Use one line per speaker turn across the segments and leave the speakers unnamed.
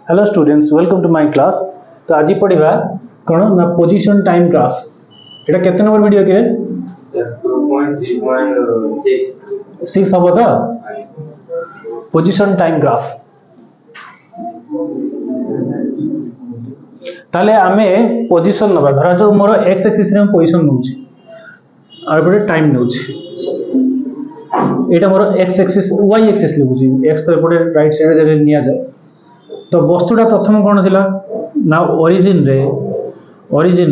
Hello students, welcome to my class. तो आज पढ़ा कौन ना पोजीशन टाइम ग्राफ। एटा केते नंबर वीडियो के 2.3.6 हम तो पोजीशन टाइम ग्राफ। ताले आमे पोजीशन नबा धरा जो मोर एक्स एक्सिस रे पोजीशन नउची आर पटे टाइम नउची। एटा मोर एक्स एक्सिस वाई एक्सिस लिखुची, एक्स तो एपटे राइट साइड रे निया जाए। तो वस्तुटा प्रथम कौन थिला ना ओरिजिन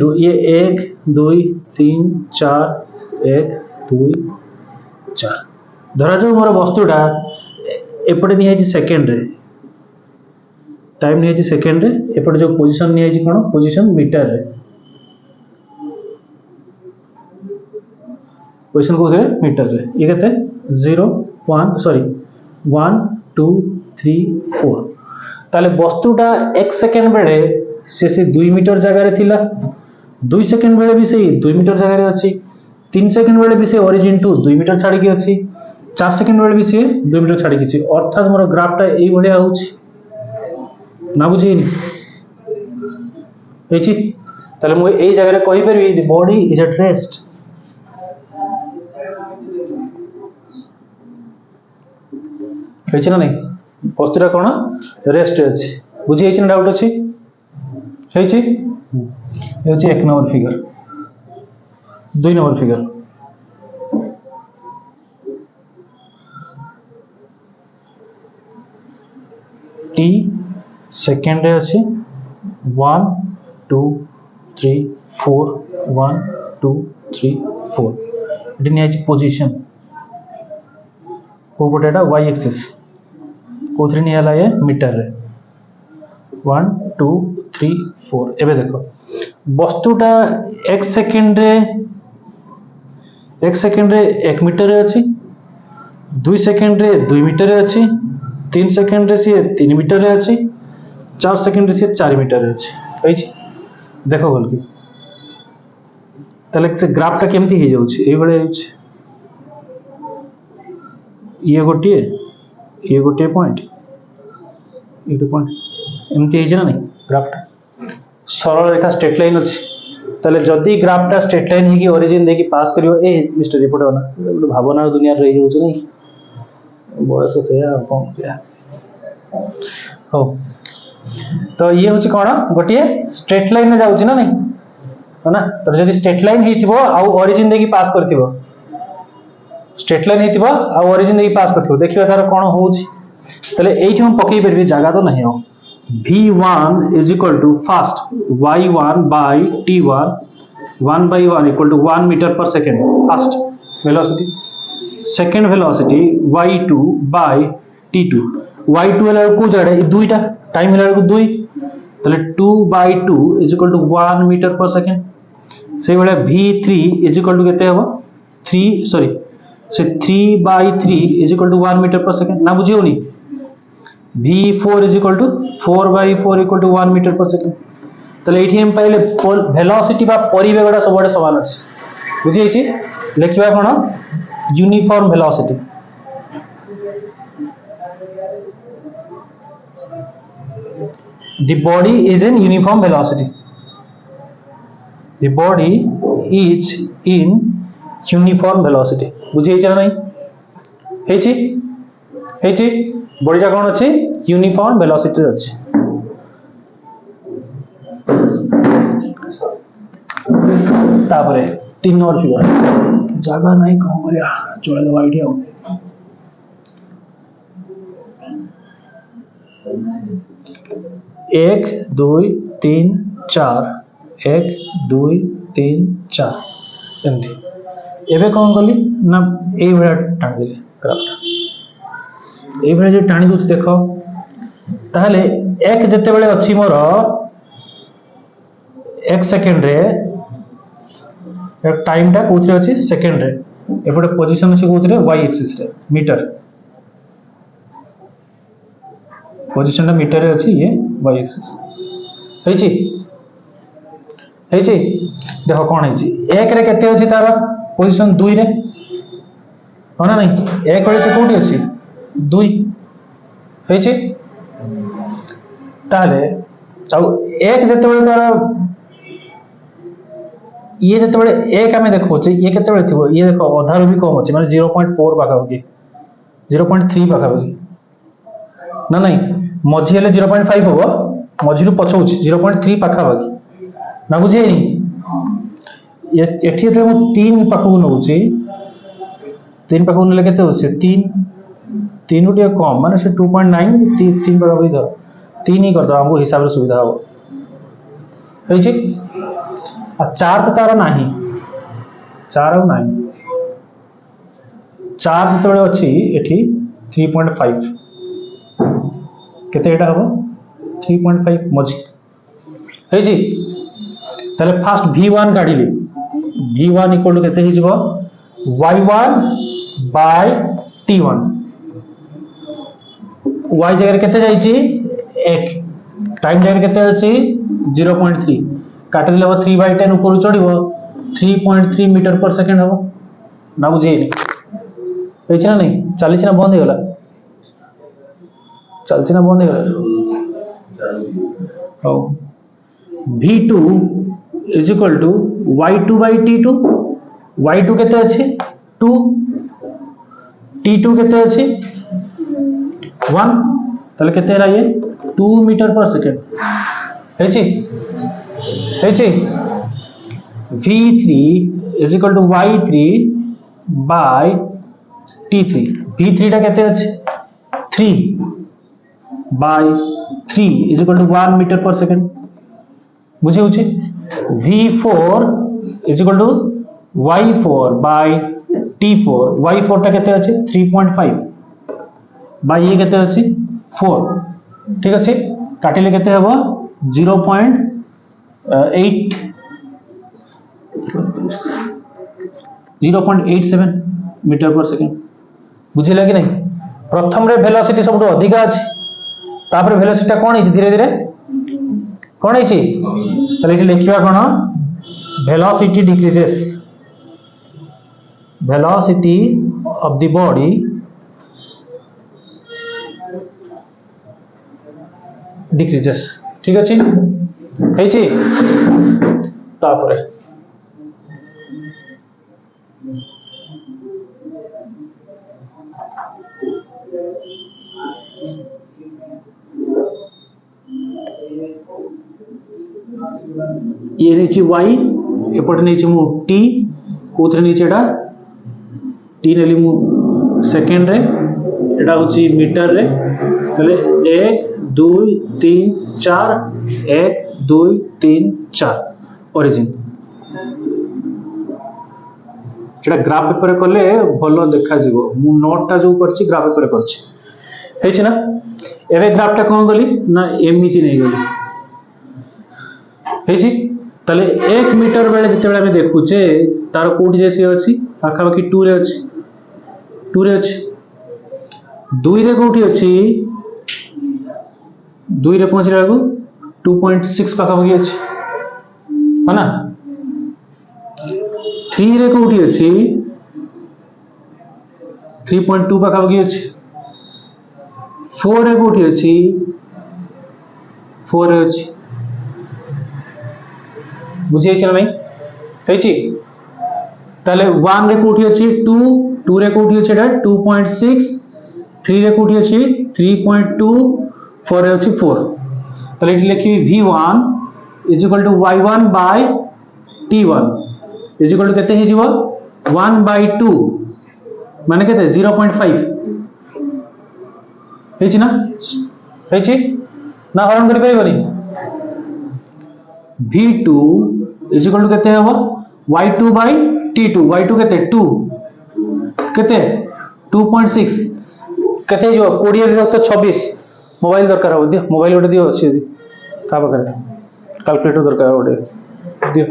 रु ये 1 2 3 4 1 2 4 धरा जो मोर वस्तुटा एपटे निया छि सेकंड रे, टाइम निया छि सेकंड रे, एपटे जो पोजीशन निया छि कोन पोजीशन मीटर रे, पोजीशन को रे मीटर रे। ये केते 0 1 सॉरी 1 2 3 4 ताले वस्तुटा 1 सेकेंड बेले से 2 मीटर जगह रे थिला, 2 सेकेंड बेले भी से 2 मीटर जगह रे अछि, 3 सेकेंड बेले भी से ओरिजिन टू 2 मीटर छाड़ी के अछि, 4 सेकेंड बेले भी से 2 मीटर छाड़ी के अछि। अर्थात मोर ग्राफटा एई भलिया होछि ना, बुझिनी हेछि। ताले मु एई जगह रे कहि परबी the body is at rest. हेछि ना नहीं, वस्तुरा कोन रेस्ट अछि, बुझी हेछि ना, डाउट अछि हेछि। ये होछि 1 number figure. 2 number figure T second रे अछि 1 2 3 4 1 2 3 4 एटी नि अछि पोजीशन को पटेटा वाई एक्सिस कोथरे नि हला ये मीटर रे 1 2 3 4। एबे देखो वस्तुटा 1 सेकेंड रे 1 मीटर रे अछि, 2 सेकेंड रे 2 मीटर रे अछि, 3 सेकेंड रे से 3 मीटर रे अछि, 4 सेकेंड रे से 4 मीटर रे अछि। होइछि देखो बोल के तले से ग्राफटा केमती हे जाउछि एई बळे होछि। ये गोटे पॉइंट एमती है ना नहीं, ग्राफटा सरल रेखा स्ट्रेट लाइन अछि। ताले जदी ग्राफटा स्ट्रेट लाइन हे कि ओरिजिन देखि पास करियो ए मिस्टर रिपोर्ट होना भावना दुनिया रही होछ नहीं, बयस से कौन किया हो। तो ये होछि कोन गोटे स्ट्रेट लाइन में जाउछि ना नहीं है ना। तो जदी स्ट्रेट लाइन हेतिबो आ ओरिजिन देखि पास करथिबो, स्ट्रेट लाइन हेतिबो आ ओरिजिन देखि पास करथिबो, देखियो तार कोन होउछि। तले एठी हम पकई परबी जागा तो नहीं हो। v1 is equal to first y1 by t1 1 by 1 equal to 1 meter per second first velocity, second velocity y2 by t2 y2 हला को जड़े दुईटा टाइम हला को 2 तले 2 by 2 is equal to 1 meter per second। से वाला v3 is equal to केते हो 3 सॉरी से 3 by 3 is equal to 1 meter per second ना, बुझियो नी। v4 is equal to 4 by 4 equal to 1 meter per second। तले एठी हम पहले वेलोसिटी बा परिवेगटा सबडे समान अछि, बुझि छि। लिखिबा कोन uniform velocity, the body is in uniform velocity, the body is in uniform velocity बुझि छि ना नहीं हेछि बॉडीटा कोन अछि यूनिफॉर्म वेलोसिटी अछि। तापरे 3 नंबर फिगर जागा नहीं कौन करिया चले दबा आईडिया हो। एक 2 3 4 1 2 3 4 एमती। एबे कौन कली ना एई भरा टाण देले ग्राफटा, एई भरा जे टाणी दुछ देखो ताहले एक जते बेले अछि मोर 1 सेकेंड रे टाइम टा कोथरे अछि सेकेंड रे, एपटे पोजीशन अछि कोथरे वाई एक्सिस रे मीटर, पोजीशन टा मीटर रे अछि ये वाई एक्सिस हेछि देखो कोन हेछि 1 रे केते अछि तार पोजीशन 2 रे हो ना नहीं, 1 रे से कोठी अछि 2 हेछि ताले एक जेतेबेले तार ये जेतेबेले एक आमे देखोचे ये केतेबेले थिबो ये देखो अधारु भी कम अछि माने 0.4 पाखाबकी 0.3 पाखाबकी ना नहीं मझी हेले 0.5 होबो मझी रु पछौछि 0.3 पाखाबकी ना बुझेनी ये एठी तो मु 3 पाखु नउछि 3 पाखु नेले केते होछि 3 उ कम माने से 2.9 3 पाखाबकी धर 3 ही कर दो हमको हिसाब से सुविधा हो होइछि आ 4 तो तार नाही 4 और नाही 4 जेतेबेले अछि एठी 3.5 केते एटा हो 3.5 मझी होइछि ताले fast v1 काढिली v1 equal to केते हिजबो y1 बाय t1 y जगह केते जाइछि 1 टाइम जगह केते अछि 0.3 काटि लेबो 3/10 ऊपर चढ़िबो 3.3 मीटर पर सेकंड हो ना बुझेनी होइछि ना नहीं चलिछि ना बंद हेगला चलछि ना बंद हेगला हो v2 is equal to y2 bye t2 y2 केते अछि 2 t2 केते अछि 1 ताले केते हला ये 2 मीटर पर सेकंड हेछि हेछि v3 is equal to y3 by t3 v3 टा केते अछि 3 by 3 is equal to 1 metre per second बुझे होछि v4 is equal to y4 bye t4 y4 टा केते अछि 3.5 बाय ये केते अछि 4 ठीक अछि काटिले केते हेबो 0.8 0.87 मीटर पर सेकंड बुझिला कि नहीं प्रथम रे वेलोसिटी सबटो अधिक अछि तापर वेलोसिटी कोन है धीरे धीरे कोन है तले इति लिखिबा कोन velocity decreases velocity of the body decreases ठीक अछि हेछि तापर ये नीचे y एपटे नीचे मु t कोथरे नीचे एटा t नेली मु सेकंड रे एटा होची मीटर रे तले 1 2 3 4 1 2 3 4 ओरिजिन एटा ग्राफ पेपर कले भलो देखा जीवो मु नोट टा जो करछि ग्राफ पेपर करछि हेछि ना एबे ग्राफ टा कोन गली ना एमिति नै गली हेछि तले 1 मीटर बेले जेतेबेले हम देखुचे तार कोडी जेसी अछि आखा बाकी 2 रे अछि 2 रे अछि 2 रे कोठी अछि 2 रे पहुंचला को 2.6 पाखा बाकी अछि है ना 3 रे कोठी अछि 3.2 पाखा बाकी अछि 4 रे कोठी अछि 4 रे अछि बुझे छै नहीं हेछि ताले 1 रे कोठी अछि 2 2 रे कोठी अछि 2.6 3 रे कोठी अछि 3.2 4 रे अछि 4 ताले इट लिखि v1 is equal to y1 by t1 is equal to केते हे जीवो 1 बाय 2 माने केते 0.5 हेछि ना हेछि ना हरण करि Parbhani v2 is equal to केते हेबो y2 बाय t2 y2 केते 2 केते 2.6 केते जो 20 रे तो 26 मोबाइल दरकार हो दियो मोबाइल ओटे दियो अछि का बकर कैलकुलेटर दरकार ओटे दियो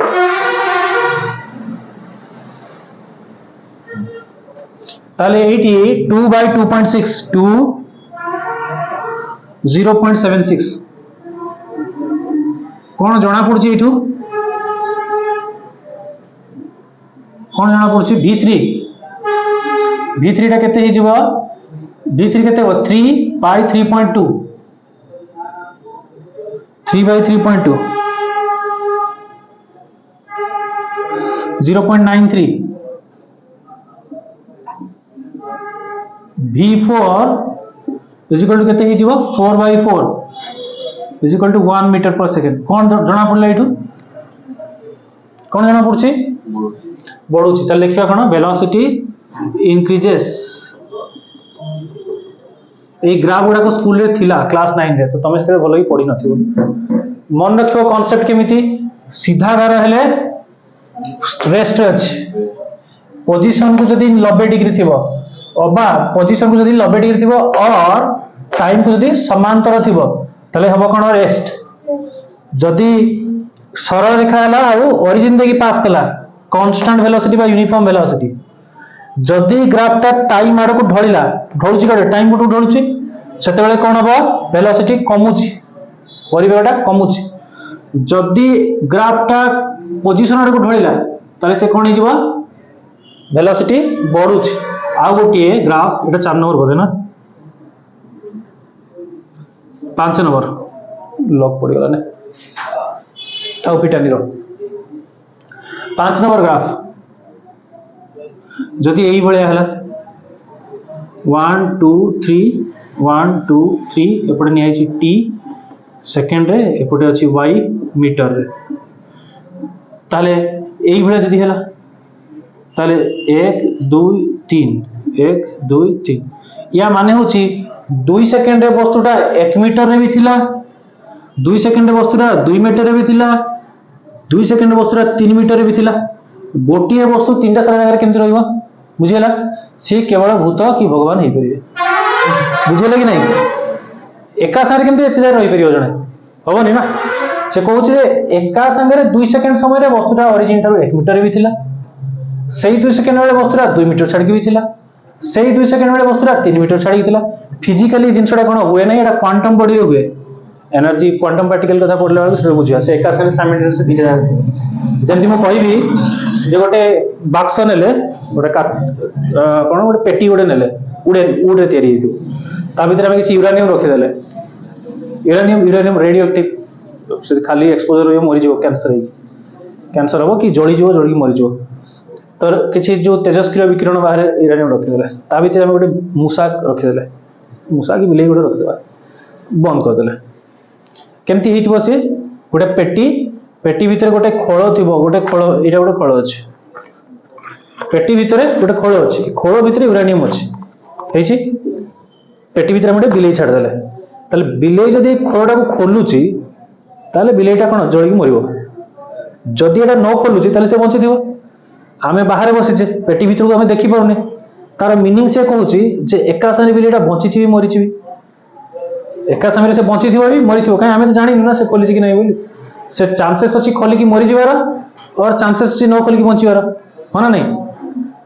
ताले 2 बाय 2.6 2 0.76 कौन जना पड़छि एठू कौन जना पड़छि v3 टा केते हे जीवो v3 केते हो 3 bye 3.2 3/3.2 0.93 V4 is equal to केते ही जीवो 4/4 इज इक्वल टू 1 मीटर पर सेकेंड कौन जना पड़ला एठू कौन जना पड़छि बढ़ुछि त लिखिया कोन वेलोसिटी इंक्रीजेस ए ग्राफ गुडा को स्कूल रे थिला क्लास 9 रे तो तमे से भलो ही पढी नथिबो मन रखियो कांसेप्ट केमिति सीधा घर हेले रेस्ट अछि पोजीशन को जदी 90 डिग्री थिबो अबा पोजीशन को जदी 90 डिग्री थिबो और टाइम को जदी समांतर थिबो तले हबो कोन रेस्ट जदी सरल रेखा हला आ ओरिजिन देकी पास कला कांस्टेंट वेलोसिटी बा यूनिफॉर्म वेलोसिटी जदी ग्राफटा टाइम आड़ को ढळिला ढळुची करे टाइम को ढळुची सेते बेले कोन हबो वेलोसिटी कमुची परिवेटा कमुची जदी ग्राफटा पोजीशन आड़ को ढळिला तले से कोन हिजबो वेलोसिटी बढ़ुची आ गोटिए ग्राफ एटा 4 नंबर बोधे ना 5 नंबर लॉक पड़ गला ने ताऊ पिटानी रो 5 नंबर ग्राफ जदि यही भलिया हला 1 2 3 1 2 3 एपटे नि आइछि t सेकंड रे एपटे अछि y मीटर रे ताले एही भलिया जदि हला ताले 1 2 3 1 2 3 या माने होछि 2 सेकंड रे वस्तुटा 1 मीटर रे भी थिला 2 सेकंड रे वस्तुटा 2 मीटर रे भी थिला 2 सेकंड रे वस्तुटा 3 मीटर रे भी थिला गोटिए वस्तु तीनटा सारा जगह केमति रहइबो बुझियला से केवल भूत कि भगवान हे परिबे बुझियला कि नहीं एका सारे केमति एते रहि परिबो जणे होबनी ना से कहउछ जे एका संगे रे 2 सेकंड समय रे वस्तुटा ओरिजिन थारो 1 मीटर रे भी थिला सेही 2 सेकंड वाले वस्तुटा 2 मीटर छाड़ के भी थिला सेही 2 सेकंड वाले वस्तुटा 3 मीटर छाड़ के थिला फिजिकली जिंसटा कोन हुए नै एटा क्वांटम बॉडी रे हुए एनर्जी क्वांटम पार्टिकल कथा पढला वाला से बुझिया से एका संगे साइमल्टेनियस दिखा जल्दी मु कहबी जे गोटे बाक्स नेले गोटे कोन गोटे पेटी गोटे नेले उडे उडे तयारी हेतु ता भीतर हम किछि यूरेनियम रखि देले यूरेनियम रेडियो एक्टिव से खाली एक्सपोजर हो मरि जो कैंसर हो कि जळी जो जळी मरि जो तो किछि जो तेजस्क्रिय विकिरण बाहर यूरेनियम रखि देले ता भीतर हम गोटे मूसा रखि देले मूसा की बिलेई गोटे रखि देबा बंद कर देले केमती हेतिबो से गोटे पेटी भीतर गोटे खोल थिबो गोटे खोल एटा गोटे खोल अछि पेटी भीतर गोटे खोल अछि खोल भीतर यूरेनियम अछि हेछि पेटी भीतर हम बिलेई छाड़ देले ताले बिलेई जदी खोलटा को खोलुची ताले बिलेईटा कोन जळी मरिबो जदी एटा न खोलुची ताले से बंची थिबो आमे बाहर बसिछे पेटी भीतर को हमें देखि पाउने तार मीनिंग से कहूची जे एका साने बिलेईटा बंचीची भी मरिची भी एका समय से बंची थिबो भी मरि थिबो काई हमें तो जानि ना से खोलिची कि नहीं बोली से चांसेस अछि खोली कि मरि जिवार और चांसेस अछि न खोली कि बंचीवार होना नहीं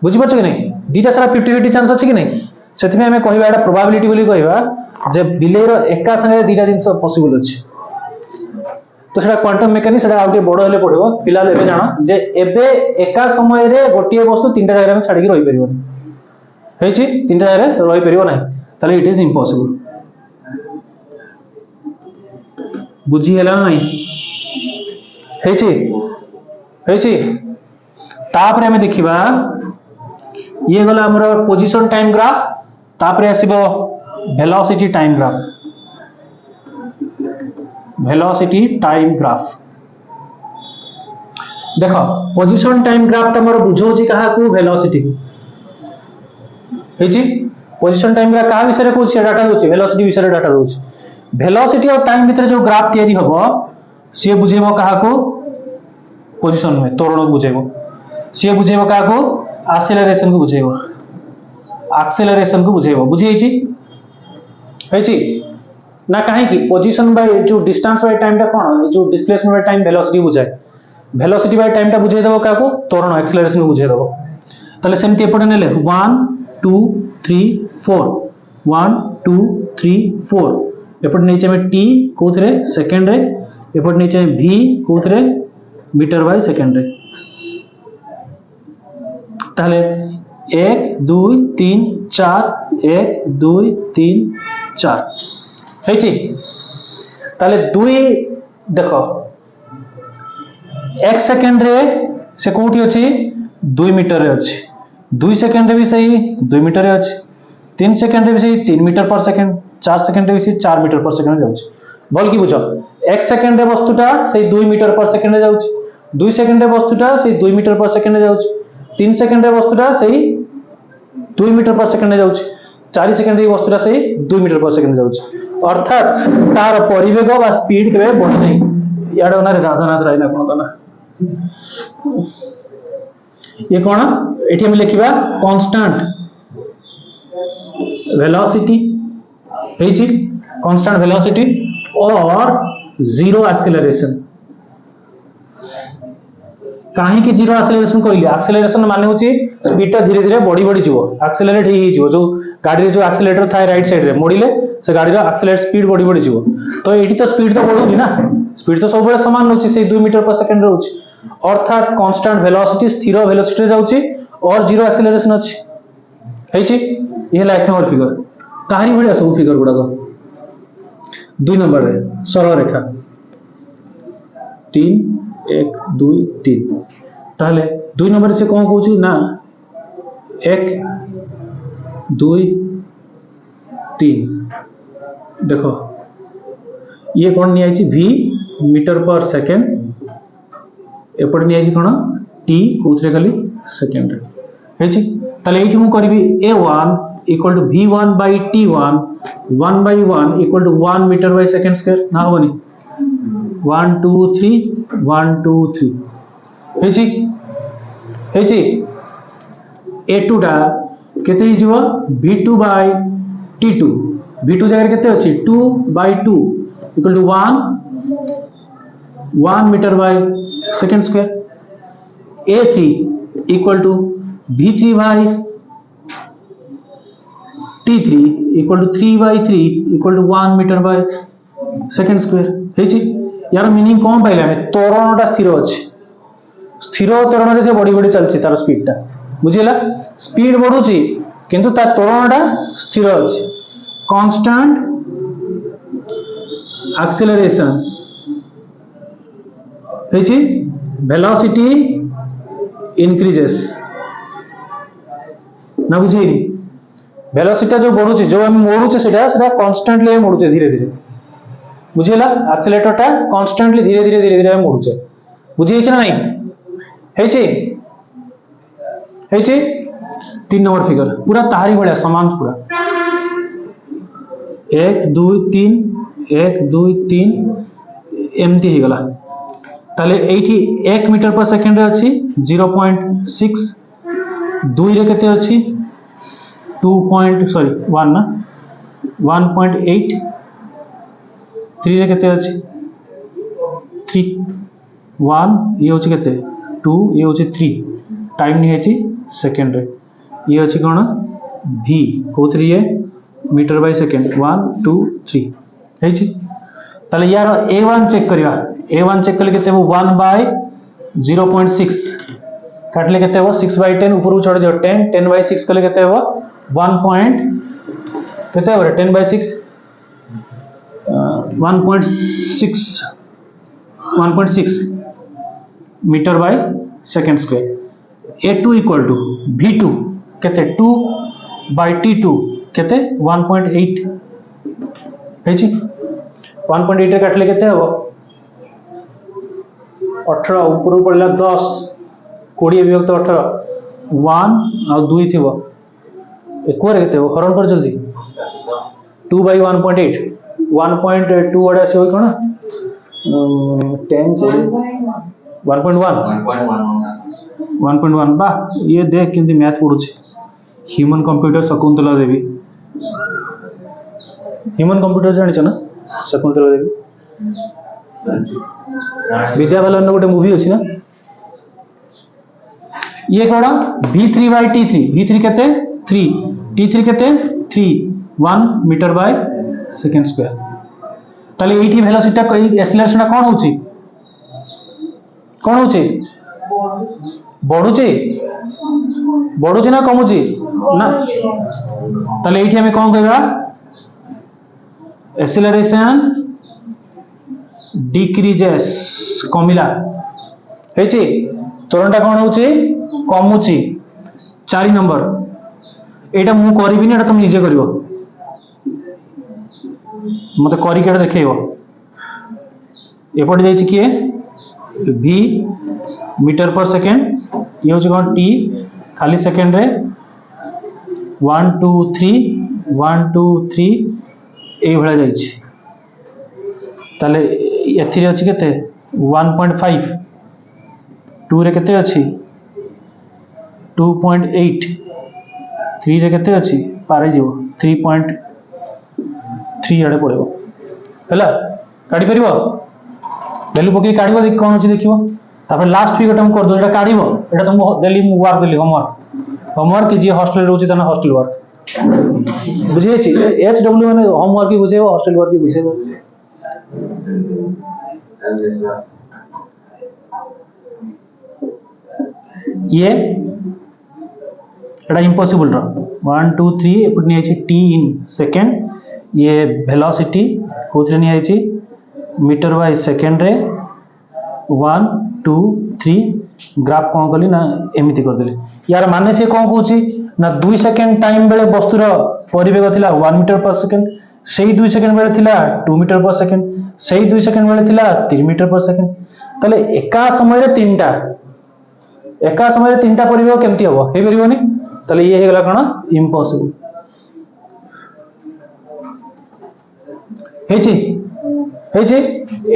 बुझि पछ कि नहीं दीटा सारा 50-50 चांस अछि कि नहीं सेति में हमें कहबा एटा प्रोबेबिलिटी बोली कहबा जे बिलेई रो एका संगे दीटा जिंस पॉसिबल अछि तो सेटा क्वांटम मैकेनिक्स सेटा आउटे बड़ हेले पड़िबो फिलहाल एबे जानो जे एबे एका समय रे गोटिए वस्तु तीनटा जगह में छाडी रहि परिबो हेछि तीनटा जगह रहि परिबो नाही ताले इट इज इम्पॉसिबल बुझी हेला नहीं हेछि तापरे हमें देखिबा ये गला हमरा पोजीशन टाइम ग्राफ तापरे आसीबो वेलोसिटी टाइम ग्राफ देखो पोजीशन टाइम ग्राफ ता मोर बुझौची कहा को वेलोसिटी हेछि पोजीशन टाइम ग्राफ का विषय रे को डाटा होछि वेलोसिटी विषय रे डाटा होछि वेलोसिटी और टाइम भीतर जो ग्राफ तैयारी हबो से बुझेबो कहा को पोजीशन में त्वरण बुझेबो से बुझेबो कहा को एक्सेलरेशन को बुझेबो बुझियछि हेछि ना काहे कि पोजीशन बाय जो डिस्टेंस बाय टाइम ता कोन जो डिस्प्लेसमेंट बाय टाइम वेलोसिटी बुझाय वेलोसिटी बाय टाइम ता बुझे देबो का को त्वरण एक्सेलरेशन को बुझे देबो तले सेमति एपटे नेले 1 2 3 4 1 2 3 4 एपटे नीचे में t कोथरे सेकंड रे एपटे नीचे में v कोथरे मीटर बाय सेकंड रे ताले 1 2 3 4 1 2 3 4 हेछि ताले दुई देखो एक सेकंड रे से कोठी अछि 2 मीटर रे अछि 2 सेकंड रे भी सही 2 मीटर रे अछि 3 सेकंड रे भी सही 3 मीटर पर सेकंड 4 सेकंड रे भी सही 4 मीटर पर सेकंड जाउछि बोल की बुझो 1 सेकंड रे वस्तुटा सही 2 मीटर पर सेकंड जाउछि 2 सेकंड रे वस्तुटा सही 2 मीटर पर सेकंड जाउछि 3 सेकंड रे वस्तुटा सही 2 मीटर पर सेकंड जाउछि 4 सेकंड रे वस्तुटा सही 2 मीटर पर सेकंड जाउछि अर्थात तार परिवेग बा स्पीड केबे बढ़ी नहीं याडो ना राधानाथ राय ना कोन ना ये कौन एटी हम लिखिबा कांस्टेंट वेलोसिटी हेची कांस्टेंट वेलोसिटी और जीरो एक्सेलरेशन काहे कि जीरो एक्सेलरेशन कहली एक्सेलरेशन माने होची स्पीड धीरे धीरे बढ़ी बढ़ी जीवो एक्सेलरेट ही जीवो जो गाड़ी जो एक्सेलरेटर थाए राइट साइड रे मोड़िले से गाड़ी रो एक्सेलरेट स्पीड बढ़ी बढ़ी जीवो तो एटी तो स्पीड तो बढ़ुची ना स्पीड तो सब बेले समान होची से 2 मीटर पर सेकंड रहउची अर्थात कांस्टेंट वेलोसिटी स्थिर वेलोसिटी रे जाउची और जीरो एक्सेलरेशन अछि हेची ये ला 1 नंबर फिगर ताहारी भलिया सब फिगर गुडा को 2 नंबर रे सरल रेखा 3 1 2 3 ताहले 2 नंबर से कोन कहूची ना 1 2 3 देखो ये कौन नहीं आई v मीटर पर सेकंड एपटे नहीं आई कौन t कोथरे खाली सेकंड हेची ताले एठी मु करबी a1 equal to v1 by t1 1 by 1 equal to 1 metre by second square ना होबनी 1 2 3 1 2 3 हेची हेची a2 टा केते ही जीवो v2 by t2 v2 जगह केते अछि 2 by 2 equal to 1 metre by second square a3 equal to v3 by t3 equal to 3 by 3 equal to 1 metre by second square हेची यार मीनिंग कोन पाइले हमें त्वरणटा स्थिर अछि स्थिर त्वरण रे से बड़ी बड़ी चलछि तार स्पीड टा बुझिला स्पीड बढ़ुछि किंतु ता त्वरणटा स्थिर अछि कांस्टेंट एक्सेलरेशन हेची वेलोसिटी इंक्रीजेस ना बुझेनी वेलोसिटी जो बढ़ुछि जो हम मोडुचे सेटा कांस्टेंटली मोडुचे धीरे धीरे बुझिला एक्सेलरेटर टा कांस्टेंटली धीरे धीरे हम मोडुचे बुझी छै ना नहीं हेची हेची 3 नंबर फिगर पूरा ताहारी भलिया समान पूरा 1 2 3 1 2 3 एमती ही गला ताले एठी 1 मीटर पर सेकंड रे अछि 0.6 2 रे केते अछि 1 ना 1.8 3 रे केते अछि 3 1 ये होछि केते 2 ये होछि 3 टाइम नहीं अछि सेकंड रे ये अछि कोन v कोथरी ये मीटर बाय सेकंड 1 2 3 हेछि ताले यार a1 चेक करिया a1 चेक करले केते 1 by 0.6 काटले केते हो 6 by 10 ऊपर छोड़ दियो 10 10 by 6 करले केते हो 1 point केते हो 10 by 6 1.6 metre by second square a2 equal to v2 केते 2 by t2 केते 1.8 हेछि 1.8 रे काटले केते हो 18 ऊपर पड़ला 10 20 विभक्त 18 1 और 2 थिबो एकोरे केते हो हरण कर जल्दी 2 by 1.8 1.2 वडा से होई कोन 10 1.1 बा ये देख किंती math पढुछि human computer Shakuntala Devi human computer जानि छ ना शकुंतला देवी विद्या बालन गोटे मूवी अछि ना ये कोन v3 by t3 v3 केते 3 t3 केते 3 1 मीटर बाय सेकंड स्क्वायर ताले एठी वेलोसिटी एक्सेलरेशन कोन होछि बढ़ुछि ना कमुछि ना ताले एठी हमें कोन कहबा एक्सेलरेशन डिक्रीजेस कमिला हेची त्वरणटा कोन होची कमुची 4 नंबर एटा मु करबिनी एटा तुम निजे करिवो मते करी के देखैबो एपट जाईची किए v मीटर पर सेकंड ये होची कोन t खाली सेकंड रे 1 2 3 1 2 3 ए भला जाईची ताले एथिरे अछि केते 1.5 2 रे केते अछि 2.8 3 रे केते अछि पारे जीवो 3.3 आडे पड़ेबो हैला काढी परिबो वैल्यू पके काढिबो देख कोन अछि देखिबो तापर लास्ट फिगर हम कर दो एटा काढिबो एटा तुमको देली मु वर्क देली होमवर्क की जे हॉस्टल रहउछि तना हॉस्टल वर्क बुझिए छी एच डब्ल्यू माने होमवर्क की बुझेबो हॉस्टल वर्क की बुझेबो ये एटा इम्पॉसिबल रो 1 2 3 एपट नि आइछि t इन सेकंड ये वेलोसिटी कोथरे नि आइछि मीटर बाय सेकंड रे 1 2 3 ग्राफ कोन कली ना एमिति कर देले यार माने से कोन कहूछि ना 2 सेकंड टाइम बेले वस्तुर परिवेग थिला 1 मीटर पर सेकंड सेही 2 सेकंड बेले थिला 2 मीटर पर सेकंड सेही 2 सेकंड बेले थिला 3 मीटर पर सेकंड तले एका समय रे तीनटा परिवेग केमति हबो हे परिबोनी तले ये हे गला कोन इम्पॉसिबल हेची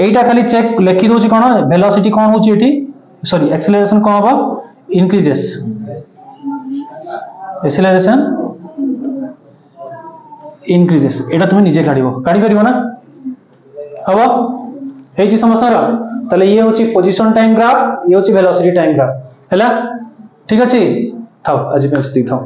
एटा खाली चेक लिखि दोछि कोन वेलोसिटी कोन होछि एठी सॉरी एक्सेलरेशन कोन हबो इंक्रीजेस एक्सेलरेशन इंक्रीजेस एटा तुम निजे काढी परिबो ना हबो हेची समस्या रो तले ये होछि पोजीशन टाइम ग्राफ ये होछि वेलोसिटी टाइम ग्राफ हैला ठीक अछि थाओ आज पे ठीक थाओ।